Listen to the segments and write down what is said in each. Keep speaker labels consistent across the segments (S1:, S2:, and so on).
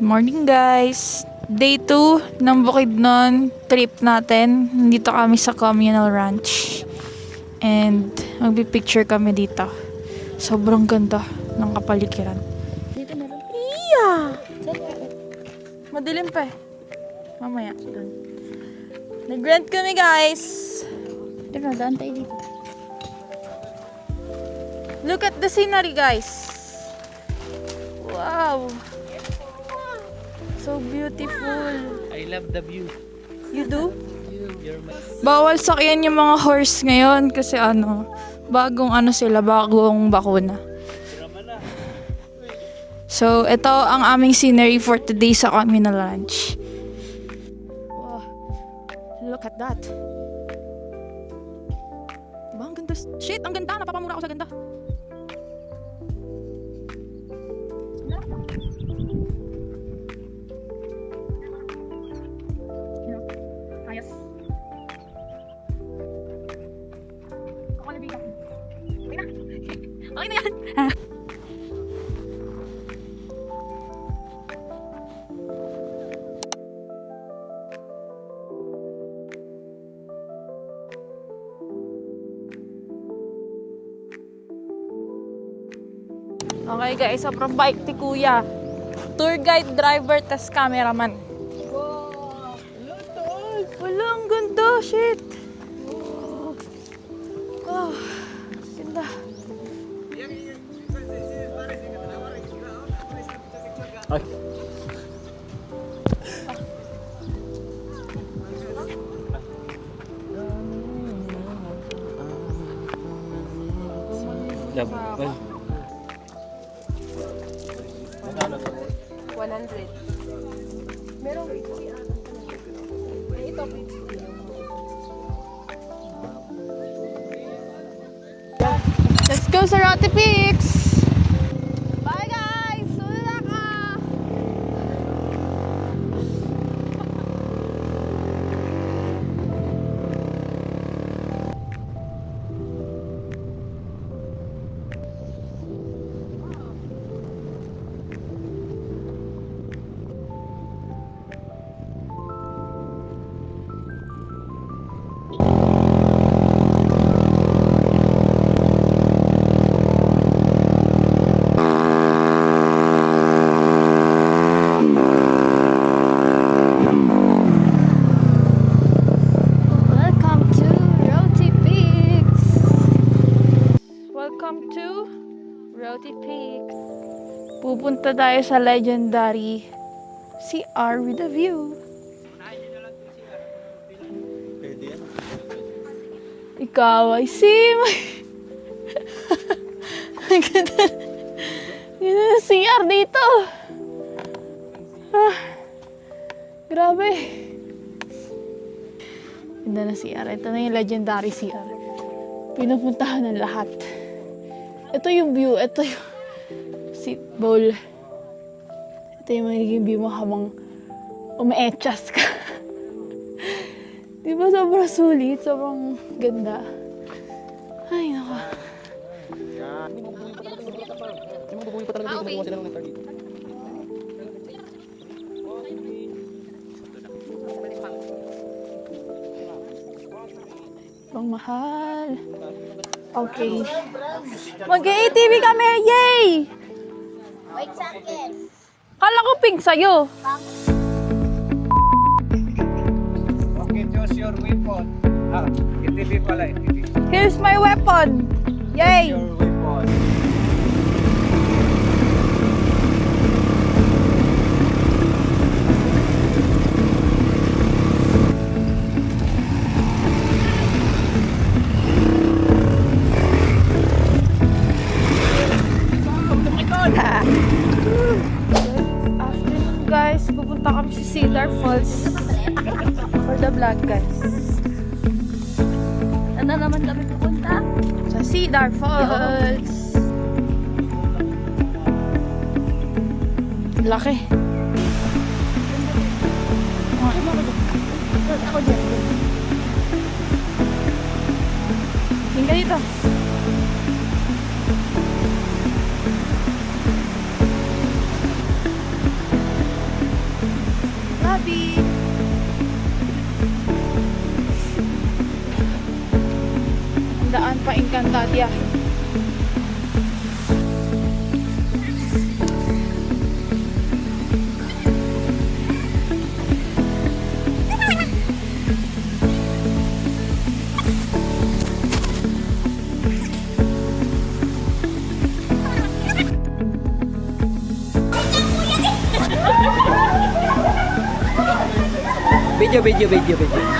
S1: Morning guys! Day 2 ng Bukidnon trip natin. Nandito kami sa communal ranch. And magpipicture kami dito. Sobrang ganda ng kapaligiran.
S2: Dito na lang.
S1: Iya! Madilim pa eh. Mamaya, dun. Nag-rent kami guys!
S2: Dito na, daan tayo dito.
S1: Look at the scenery guys! Wow! So beautiful.
S3: I love the view.
S1: You do?
S3: You're my...
S1: Bawal sakyan yung mga horse ngayon kasi bagong bakuna. So, ito ang aming scenery for today sa communal ranch. Wow. Look at that. Ba, ang ganda. Shit, ang ganda. Napapamura ako sa ganda. Ayos. Ako na bigat. Okay na. Okay na yan. Okay guys, sobrang bait ni Kuya. Tour guide, driver, tas cameraman.
S3: Wow!
S1: Wala, ang ganda. Shit. Oh, ganda.
S3: Ay. Love.
S2: 100. Merong ito.
S1: Let's go sa Roty Peaks! Bye guys! Wala ka! Welcome to Roty Peaks! Welcome to Roty Peaks! Pupunta tayo sa legendary CR with a view.
S3: Pwede yan.
S1: Ikaw ay sim! Ang ganda. Ganda ng CR dito. Ah, grabe. Ganda ng CR. Ito na yung legendary CR. Pinupuntahan ng lahat. Ito yung view. Ito yung seat bowl. Ito yung magiging view mo habang umeetchas ka. Di ba sobrang sulit? Sobrang ganda. Ay, nako. Bang mahal. Okay. Mag-ATV kami! Yay!
S2: Wait sa akin.
S1: Kala ko pink sa'yo.
S3: Okay, choose your weapon. ITV pala, ITV.
S1: Here's my weapon. Yay!
S3: Your weapon.
S1: Afternoon guys, pupunta kami sa Cedar Falls for the vlog guys.
S2: Ano naman kami pupunta?
S1: Sa Cedar Falls. Laki.
S2: Ako dyan.
S1: Tingnan dito. daan pa Encantadia.
S3: Video.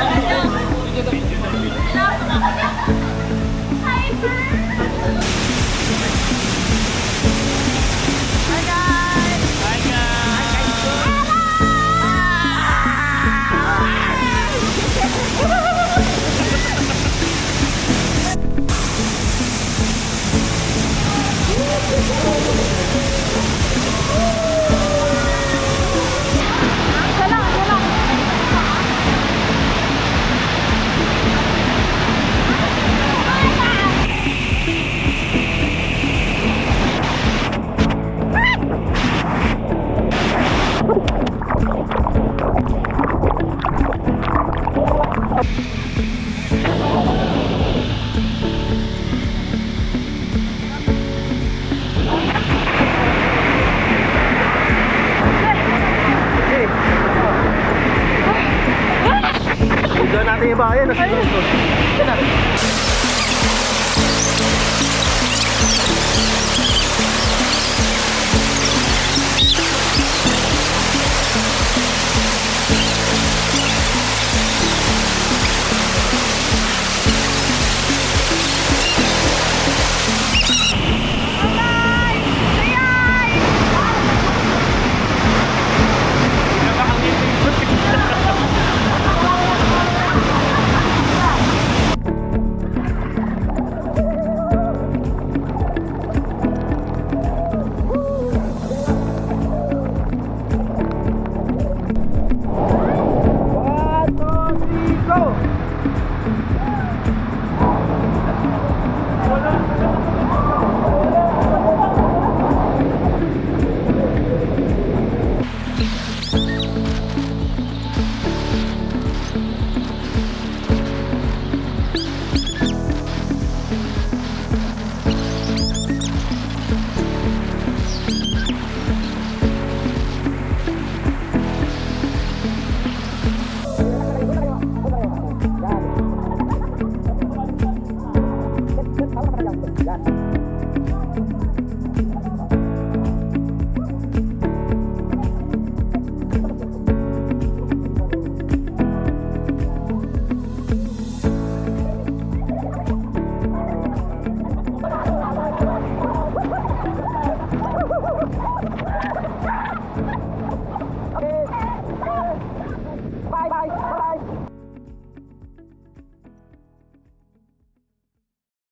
S3: Doon natin ibayan.